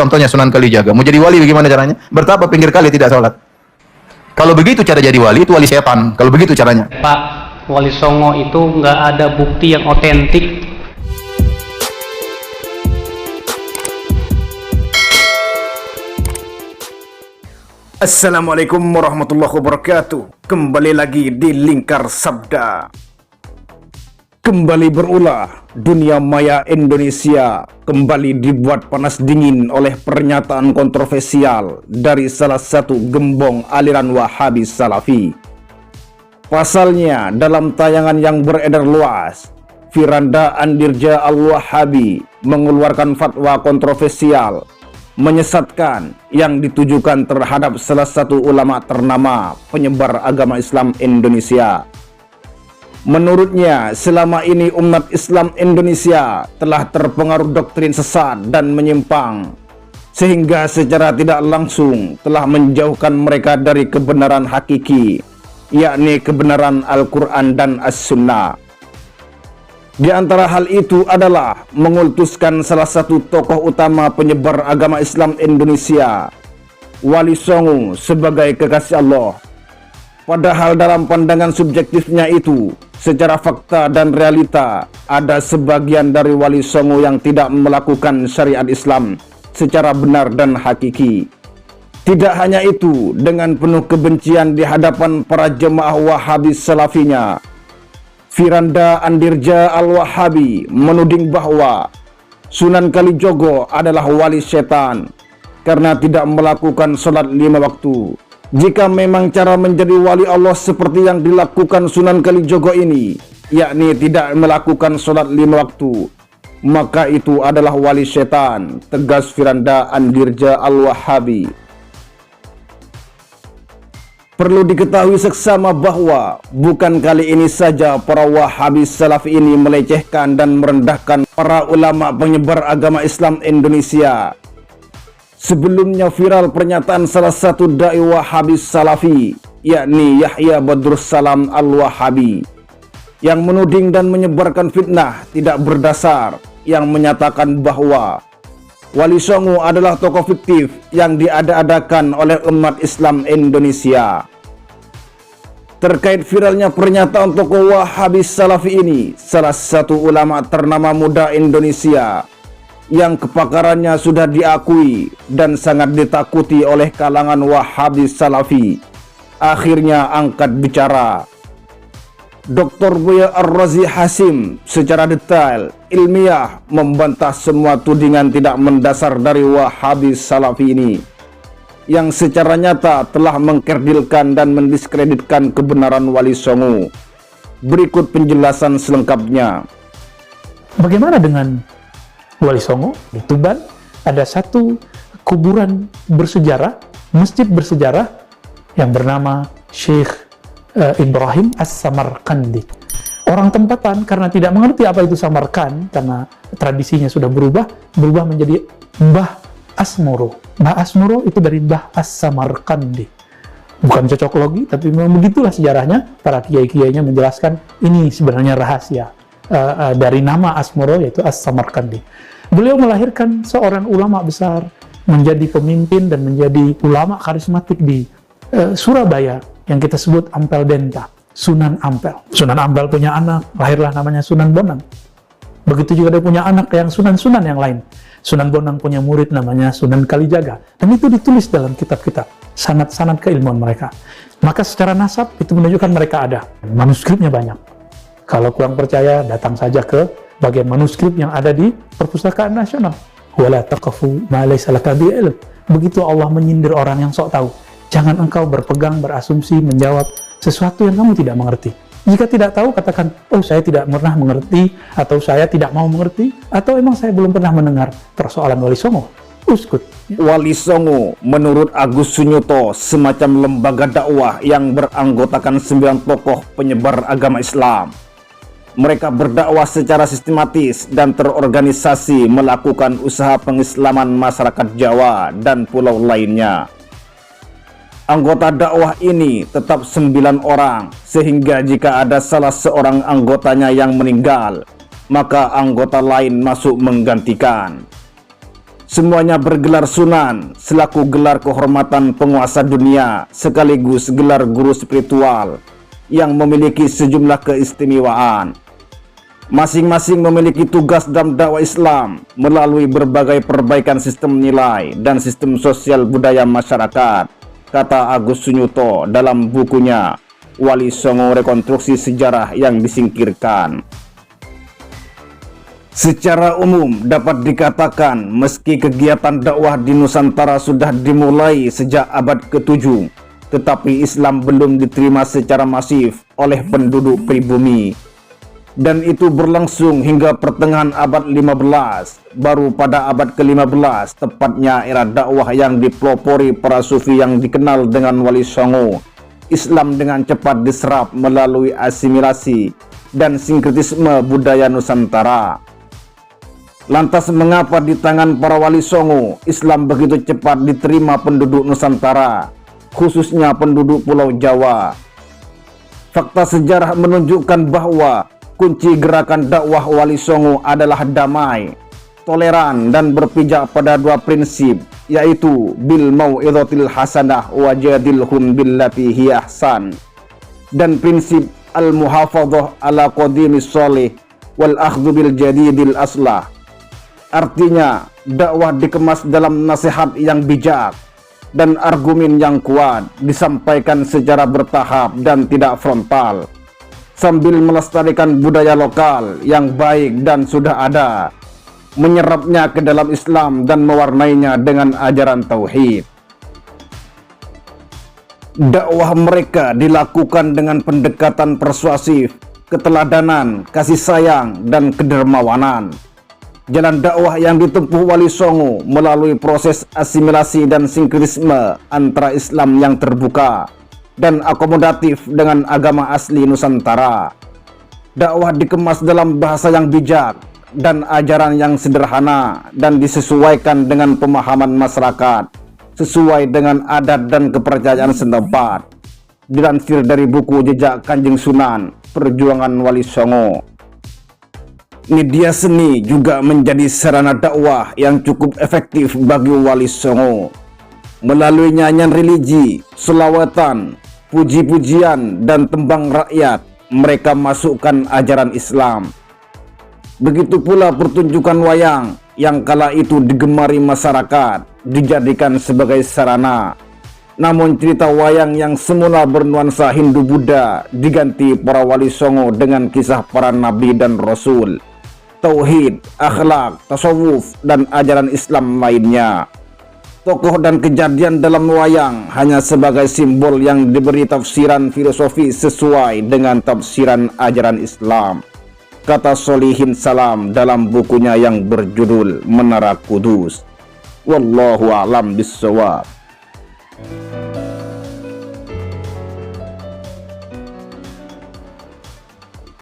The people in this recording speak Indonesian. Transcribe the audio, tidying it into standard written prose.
contohnya Sunan Kalijaga. Mau jadi wali bagaimana caranya? Bertapa pinggir kali tidak sholat. Kalau begitu cara jadi wali, itu wali setan. Kalau begitu caranya. Pak, Wali Songo itu nggak ada bukti yang otentik. Assalamualaikum warahmatullahi wabarakatuh. Kembali lagi di Lingkar Sabda. Kembali berulah, dunia maya Indonesia kembali dibuat panas dingin oleh pernyataan kontroversial dari salah satu gembong aliran Wahabi Salafi. Pasalnya, dalam tayangan yang beredar luas, Firanda Andirja Al-Wahabi mengeluarkan fatwa kontroversial menyesatkan yang ditujukan terhadap salah satu ulama ternama penyebar agama Islam Indonesia. Menurutnya, selama ini umat Islam Indonesia telah terpengaruh doktrin sesat dan menyimpang, sehingga secara tidak langsung telah menjauhkan mereka dari kebenaran hakiki, yakni kebenaran Al-Quran dan As-Sunnah. Di antara hal itu adalah mengultuskan salah satu tokoh utama penyebar agama Islam Indonesia, Wali Songo, sebagai kekasih Allah. Padahal dalam pandangan subjektifnya itu, secara fakta dan realita, ada sebagian dari Wali Songo yang tidak melakukan syariat Islam secara benar dan hakiki. Tidak hanya itu, dengan penuh kebencian di hadapan para jemaah Wahabi Salafinya, Firanda Andirja Al-Wahabi menuding bahwa Sunan Kalijogo adalah wali setan karena tidak melakukan sholat 5 waktu. Jika memang cara menjadi wali Allah seperti yang dilakukan Sunan Kalijogo ini, yakni tidak melakukan sholat 5 waktu, maka itu adalah wali setan, tegas Firanda Andirja Al-Wahabi. Perlu diketahui seksama bahwa bukan kali ini saja para Wahabi Salafi ini melecehkan dan merendahkan para ulama penyebar agama Islam Indonesia. Sebelumnya viral pernyataan salah satu dai Wahabi Salafi, yakni Yahya Badrus Salam Al-Wahabi, yang menuding dan menyebarkan fitnah tidak berdasar, yang menyatakan bahwa Wali Songo adalah tokoh fiktif yang diada-adakan oleh umat Islam Indonesia. Terkait viralnya pernyataan tokoh Wahabi Salafi ini, salah satu ulama ternama muda Indonesia yang kepakarannya sudah diakui dan sangat ditakuti oleh kalangan Wahabi Salafi, akhirnya angkat bicara. Dr. Buya Ar-Razi Hasim secara detail, ilmiah membantah semua tudingan tidak mendasar dari Wahabi Salafi ini, yang secara nyata telah mengkerdilkan dan mendiskreditkan kebenaran Wali Songo. Berikut penjelasan selengkapnya. Bagaimana dengan Wali Songo? Di Tuban ada satu kuburan bersejarah, masjid bersejarah yang bernama Syekh Ibrahim As-Samarkandi. Orang tempatan karena tidak mengerti apa itu Samarkand, karena tradisinya sudah berubah menjadi Mbah Asmoro. Mbah Asmoro itu dari Mbah As-Samarkandi. Bukan cocok logi, tapi memang begitulah sejarahnya. Para kiai-kiainya menjelaskan ini sebenarnya rahasia dari nama Asmoro, yaitu As-Samarkandi. Beliau melahirkan seorang ulama besar, menjadi pemimpin dan menjadi ulama karismatik di Surabaya yang kita sebut Ampel Denta, Sunan Ampel. Sunan Ampel punya anak, lahirlah namanya Sunan Bonang. Begitu juga dia punya anak yang sunan-sunan yang lain. Sunan Bonang punya murid namanya Sunan Kalijaga. Dan itu ditulis dalam kitab-kitab, sanad-sanad keilmuan mereka. Maka secara nasab itu menunjukkan mereka ada. Manuskripnya banyak. Kalau kurang percaya, datang saja ke bagian manuskrip yang ada di Perpustakaan Nasional. Wala taqafu ma laysa laka bihi ilm. Begitu Allah menyindir orang yang sok tahu. Jangan engkau berpegang, berasumsi, menjawab sesuatu yang kamu tidak mengerti. Jika tidak tahu, katakan, oh saya tidak pernah mengerti, atau saya tidak mau mengerti, atau emang saya belum pernah mendengar persoalan Wali Songo. Uskut. Wali Songo menurut Agus Sunyuto semacam lembaga dakwah yang beranggotakan 9 tokoh penyebar agama Islam. Mereka berdakwah secara sistematis dan terorganisasi melakukan usaha pengislaman masyarakat Jawa dan pulau lainnya. Anggota dakwah ini tetap 9 orang, sehingga jika ada salah seorang anggotanya yang meninggal, maka anggota lain masuk menggantikan. Semuanya bergelar Sunan selaku gelar kehormatan penguasa dunia sekaligus gelar guru spiritual yang memiliki sejumlah keistimewaan. Masing-masing memiliki tugas dalam dakwah Islam melalui berbagai perbaikan sistem nilai dan sistem sosial budaya masyarakat, kata Agus Sunyuto dalam bukunya Wali Songo Rekonstruksi Sejarah yang Disingkirkan. Secara umum dapat dikatakan meski kegiatan dakwah di Nusantara sudah dimulai sejak abad ke-7, tetapi Islam belum diterima secara masif oleh penduduk pribumi. Dan itu berlangsung hingga pertengahan abad 15. Baru pada abad ke-15, tepatnya era dakwah yang dipelopori para sufi yang dikenal dengan Wali Songo, Islam dengan cepat diserap melalui asimilasi dan sinkretisme budaya Nusantara. Lantas mengapa di tangan para Wali Songo, Islam begitu cepat diterima penduduk Nusantara, khususnya penduduk Pulau Jawa? Fakta sejarah menunjukkan bahwa kunci gerakan dakwah Wali Songo adalah damai, toleran, dan berpijak pada dua prinsip, yaitu bil mau'izatil hasanah wa jadilhum billati hiya ahsan, dan prinsip al-muhafadzah ala qadimis sholih wal akhdhu bil jadidil aslah. Artinya, dakwah dikemas dalam nasihat yang bijak dan argumen yang kuat, disampaikan secara bertahap dan tidak frontal, sambil melestarikan budaya lokal yang baik dan sudah ada, menyerapnya ke dalam Islam dan mewarnainya dengan ajaran tauhid. Dakwah mereka dilakukan dengan pendekatan persuasif, keteladanan, kasih sayang, dan kedermawanan. Jalan dakwah yang ditempuh Wali Songo melalui proses asimilasi dan sinkretisme antara Islam yang terbuka dan akomodatif dengan agama asli Nusantara. Dakwah dikemas dalam bahasa yang bijak dan ajaran yang sederhana dan disesuaikan dengan pemahaman masyarakat sesuai dengan adat dan kepercayaan setempat. Dilansir dari buku Jejak Kanjeng Sunan, Perjuangan Wali Songo. Media seni juga menjadi sarana dakwah yang cukup efektif bagi Wali Songo. Melalui nyanyian religi, selawatan, puji-pujian, dan tembang rakyat, mereka masukkan ajaran Islam. Begitu pula pertunjukan wayang yang kala itu digemari masyarakat, dijadikan sebagai sarana. Namun cerita wayang yang semula bernuansa Hindu-Buddha diganti para Wali Songo dengan kisah para nabi dan rasul, tauhid, akhlak, tasawuf, dan ajaran Islam lainnya. Tokoh dan kejadian dalam wayang hanya sebagai simbol yang diberi tafsiran filosofi sesuai dengan tafsiran ajaran Islam, kata Solihin Salam dalam bukunya yang berjudul Menara Kudus. Wallahu a'lam bishawab.